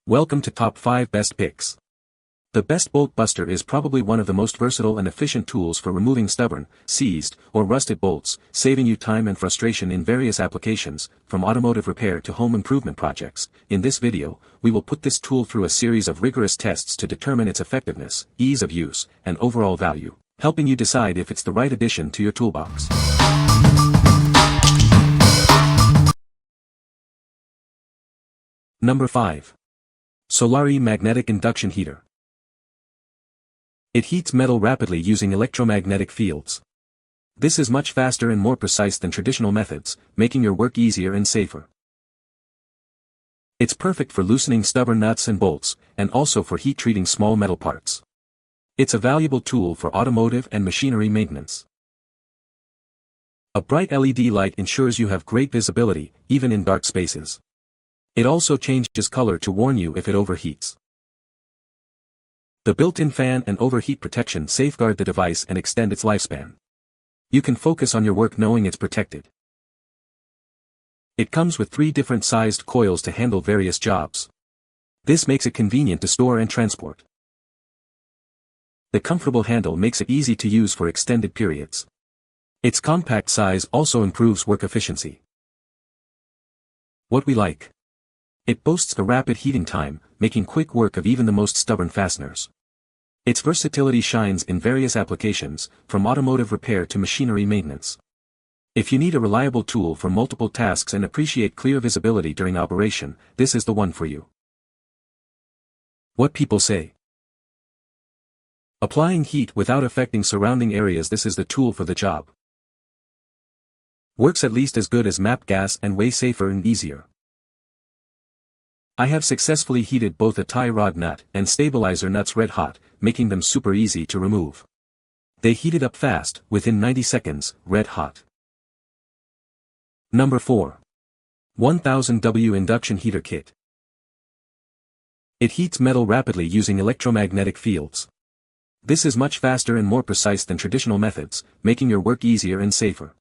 Welcome to Top 5 Best Picks. The Best Bolt Buster is probably one of the most versatile and efficient tools for removing stubborn, seized, or rusted bolts, saving you time and frustration in various applications, from automotive repair to home improvement projects. In this video, we will put this tool through a series of rigorous tests to determine its effectiveness, ease of use, and overall value, helping you decide if it's the right addition to your toolbox. Number 5. Solary Magnetic Induction Heater. It heats metal rapidly using electromagnetic fields. This is much faster and more precise than traditional methods, making your work easier and safer. It's perfect for loosening stubborn nuts and bolts, and also for heat treating small metal parts. It's a valuable tool for automotive and machinery maintenance. A bright LED light ensures you have great visibility, even in dark spaces. It also changes color to warn you if it overheats. The built-in fan and overheat protection safeguard the device and extend its lifespan. You can focus on your work knowing it's protected. It comes with 3 different sized coils to handle various jobs. This makes it convenient to store and transport. The comfortable handle makes it easy to use for extended periods. Its compact size also improves work efficiency. What we like. It boasts a rapid heating time, making quick work of even the most stubborn fasteners. Its versatility shines in various applications, from automotive repair to machinery maintenance. If you need a reliable tool for multiple tasks and appreciate clear visibility during operation, this is the one for you. What people say. Applying heat without affecting surrounding areas. This is the tool for the job. Works at least as good as MAP gas and way safer and easier. I have successfully heated both a tie rod nut and stabilizer nuts red hot, making them super easy to remove. They heated up fast, within 90 seconds, red hot. Number 4. 1000W Induction Heater Kit. It heats metal rapidly using electromagnetic fields. This is much faster and more precise than traditional methods, making your work easier and safer.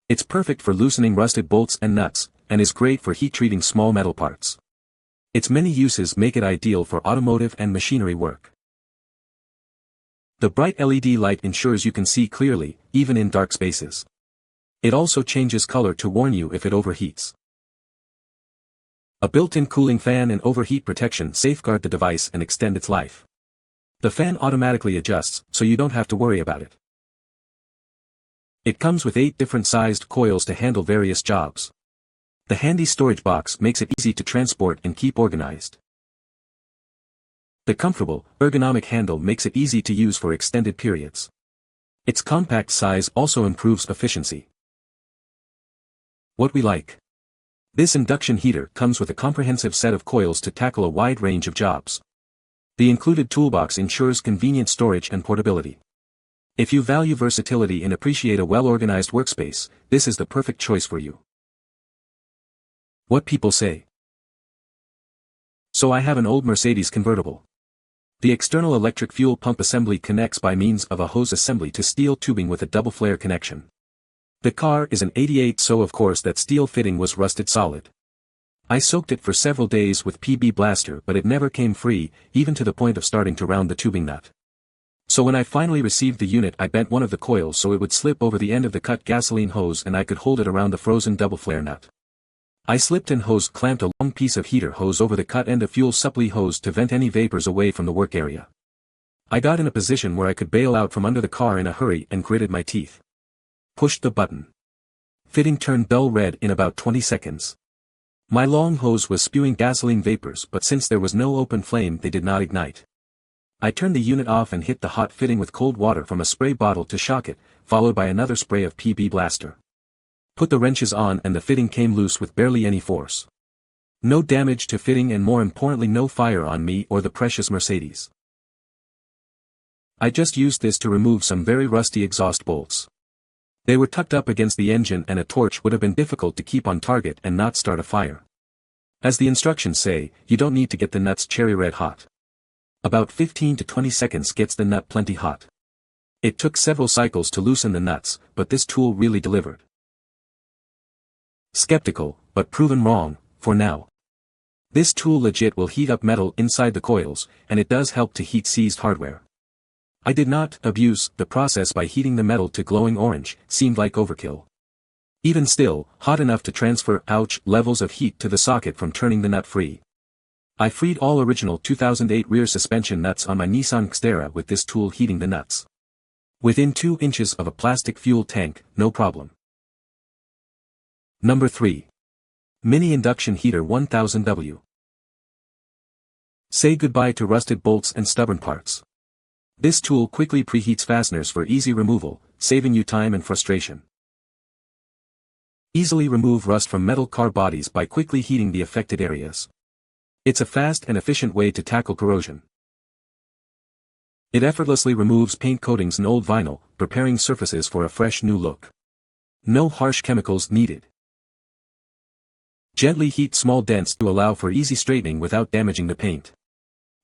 It's perfect for loosening rusted bolts and nuts, and is great for heat treating small metal parts. Its many uses make it ideal for automotive and machinery work. The bright LED light ensures you can see clearly, even in dark spaces. It also changes color to warn you if it overheats. A built-in cooling fan and overheat protection safeguard the device and extend its life. The fan automatically adjusts, so you don't have to worry about it. It comes with 8 different sized coils to handle various jobs. The handy storage box makes it easy to transport and keep organized. The comfortable, ergonomic handle makes it easy to use for extended periods. Its compact size also improves efficiency. What we like. This induction heater comes with a comprehensive set of coils to tackle a wide range of jobs. The included toolbox ensures convenient storage and portability. If you value versatility and appreciate a well-organized workspace, this is the perfect choice for you. What people say. So I have an old Mercedes convertible. The external electric fuel pump assembly connects by means of a hose assembly to steel tubing with a double flare connection. The car is an 88, so of course that steel fitting was rusted solid. I soaked it for several days with PB Blaster, but it never came free, even to the point of starting to round the tubing nut. So when I finally received the unit, I bent one of the coils so it would slip over the end of the cut gasoline hose and I could hold it around the frozen double flare nut. I slipped and hose clamped a long piece of heater hose over the cut end of fuel supply hose to vent any vapors away from the work area. I got in a position where I could bail out from under the car in a hurry and gritted my teeth. Pushed the button. Fitting turned dull red in about 20 seconds. My long hose was spewing gasoline vapors, but since there was no open flame they did not ignite. I turned the unit off and hit the hot fitting with cold water from a spray bottle to shock it, followed by another spray of PB Blaster. Put the wrenches on and the fitting came loose with barely any force. No damage to fitting and more importantly no fire on me or the precious Mercedes. I just used this to remove some very rusty exhaust bolts. They were tucked up against the engine and a torch would have been difficult to keep on target and not start a fire. As the instructions say, you don't need to get the nuts cherry red hot. About 15 to 20 seconds gets the nut plenty hot. It took several cycles to loosen the nuts, but this tool really delivered. Skeptical, but proven wrong, for now. This tool legit will heat up metal inside the coils, and it does help to heat seized hardware. I did not abuse the process by heating the metal to glowing orange, seemed like overkill. Even still, hot enough to transfer levels of heat to the socket from turning the nut free. I freed all original 2008 rear suspension nuts on my Nissan Xterra with this tool heating the nuts. Within 2 inches of a plastic fuel tank, no problem. Number 3. Mini-Induction Heater 1000W. Say goodbye to rusted bolts and stubborn parts. This tool quickly preheats fasteners for easy removal, saving you time and frustration. Easily remove rust from metal car bodies by quickly heating the affected areas. It's a fast and efficient way to tackle corrosion. It effortlessly removes paint coatings and old vinyl, preparing surfaces for a fresh new look. No harsh chemicals needed. Gently heat small dents to allow for easy straightening without damaging the paint.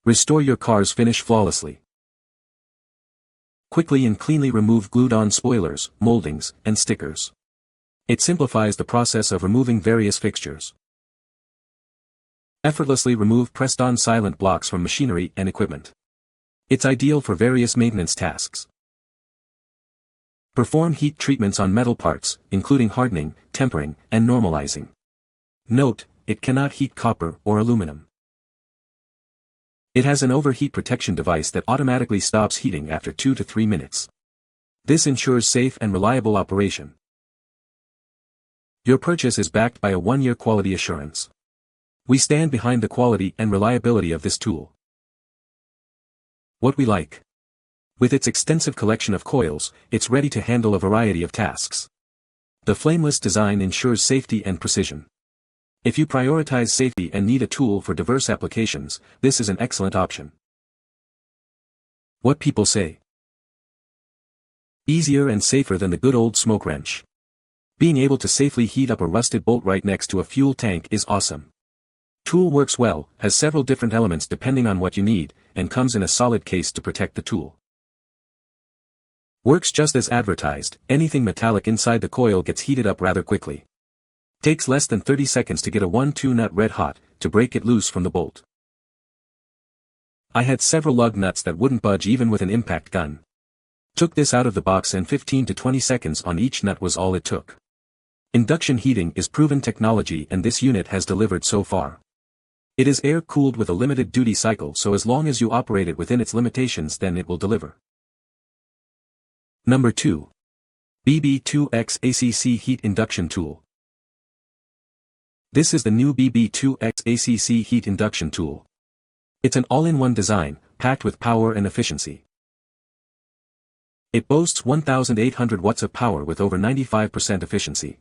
Restore your car's finish flawlessly. Quickly and cleanly remove glued-on spoilers, moldings, and stickers. It simplifies the process of removing various fixtures. Effortlessly remove pressed-on silent blocks from machinery and equipment. It's ideal for various maintenance tasks. Perform heat treatments on metal parts, including hardening, tempering, and normalizing. Note, it cannot heat copper or aluminum. It has an overheat protection device that automatically stops heating after 2 to 3 minutes. This ensures safe and reliable operation. Your purchase is backed by a 1-year quality assurance. We stand behind the quality and reliability of this tool. What we like. With its extensive collection of coils, it's ready to handle a variety of tasks. The flameless design ensures safety and precision. If you prioritize safety and need a tool for diverse applications, this is an excellent option. What people say. Easier and safer than the good old smoke wrench. Being able to safely heat up a rusted bolt right next to a fuel tank is awesome. Tool works well, has several different elements depending on what you need, and comes in a solid case to protect the tool. Works just as advertised, anything metallic inside the coil gets heated up rather quickly. Takes less than 30 seconds to get a 1-2 nut red hot, to break it loose from the bolt. I had several lug nuts that wouldn't budge even with an impact gun. Took this out of the box and 15 to 20 seconds on each nut was all it took. Induction heating is proven technology and this unit has delivered so far. It is air-cooled with a limited duty cycle, so as long as you operate it within its limitations then it will deliver. Number 2. BB2X ACC Heat Induction Tool. This is the new BB2X ACC Heat Induction Tool. It's an all-in-one design, packed with power and efficiency. It boasts 1,800 watts of power with over 95% efficiency.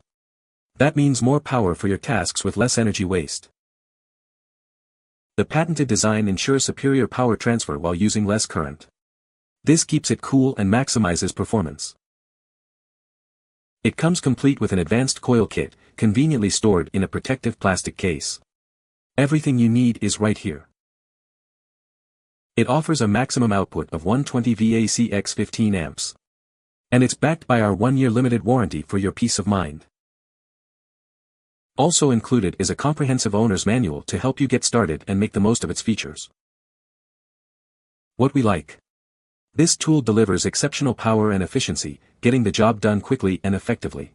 That means more power for your tasks with less energy waste. The patented design ensures superior power transfer while using less current. This keeps it cool and maximizes performance. It comes complete with an advanced coil kit, conveniently stored in a protective plastic case. Everything you need is right here. It offers a maximum output of 120 VAC x 15 amps. And it's backed by our 1-year limited warranty for your peace of mind. Also included is a comprehensive owner's manual to help you get started and make the most of its features. What we like. This tool delivers exceptional power and efficiency, getting the job done quickly and effectively.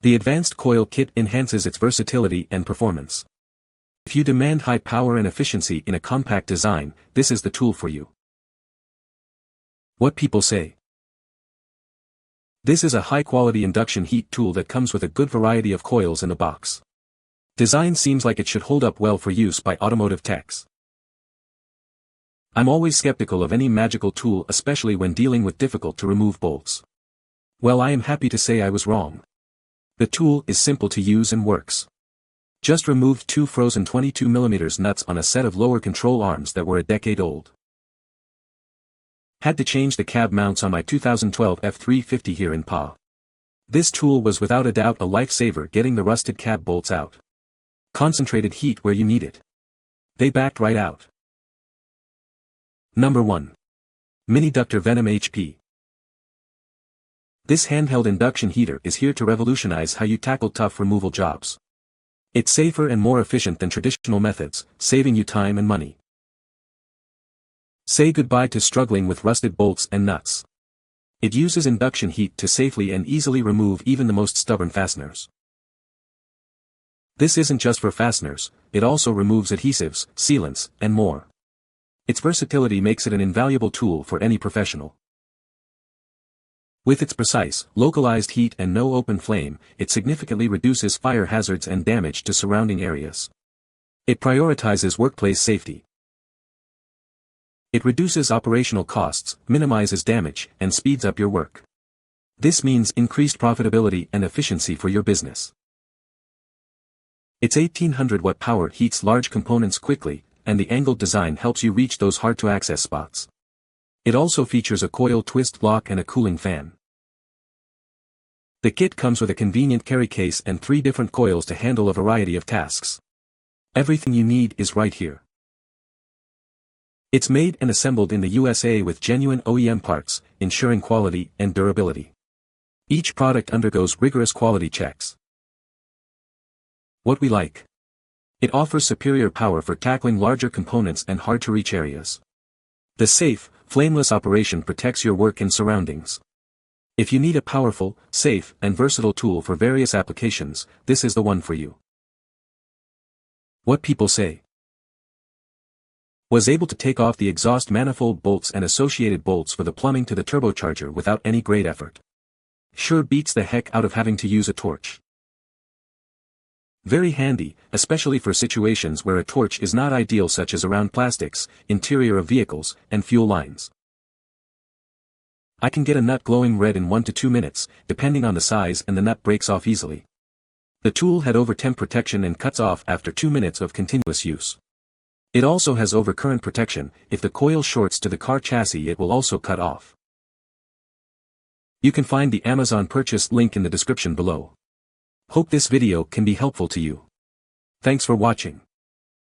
The advanced coil kit enhances its versatility and performance. If you demand high power and efficiency in a compact design, this is the tool for you. What people say. This is a high-quality induction heat tool that comes with a good variety of coils in the box. Design seems like it should hold up well for use by automotive techs. I'm always skeptical of any magical tool, especially when dealing with difficult-to-remove bolts. Well, I am happy to say I was wrong. The tool is simple to use and works. Just removed 2 frozen 22mm nuts on a set of lower control arms that were a decade old. Had to change the cab mounts on my 2012 F350 here in Pa. This tool was without a doubt a lifesaver getting the rusted cab bolts out. Concentrated heat where you need it. They backed right out. Number 1. Mini-Ductor Venom HP. This handheld induction heater is here to revolutionize how you tackle tough removal jobs. It's safer and more efficient than traditional methods, saving you time and money. Say goodbye to struggling with rusted bolts and nuts. It uses induction heat to safely and easily remove even the most stubborn fasteners. This isn't just for fasteners, it also removes adhesives, sealants, and more. Its versatility makes it an invaluable tool for any professional. With its precise, localized heat and no open flame, it significantly reduces fire hazards and damage to surrounding areas. It prioritizes workplace safety. It reduces operational costs, minimizes damage, and speeds up your work. This means increased profitability and efficiency for your business. Its 1800-watt power heats large components quickly, and the angled design helps you reach those hard-to-access spots. It also features a coil twist lock and a cooling fan. The kit comes with a convenient carry case and 3 different coils to handle a variety of tasks. Everything you need is right here. It's made and assembled in the USA with genuine OEM parts, ensuring quality and durability. Each product undergoes rigorous quality checks. What we like. It offers superior power for tackling larger components and hard-to-reach areas. The safe, flameless operation protects your work and surroundings. If you need a powerful, safe, and versatile tool for various applications, this is the one for you. What people say. Was able to take off the exhaust manifold bolts and associated bolts for the plumbing to the turbocharger without any great effort. Sure beats the heck out of having to use a torch. Very handy, especially for situations where a torch is not ideal, such as around plastics, interior of vehicles, and fuel lines. I can get a nut glowing red in 1 to 2 minutes, depending on the size, and the nut breaks off easily. The tool had overtemp protection and cuts off after 2 minutes of continuous use. It also has overcurrent protection. If the coil shorts to the car chassis, it will also cut off. You can find the Amazon purchase link in the description below. Hope this video can be helpful to you. Thanks for watching.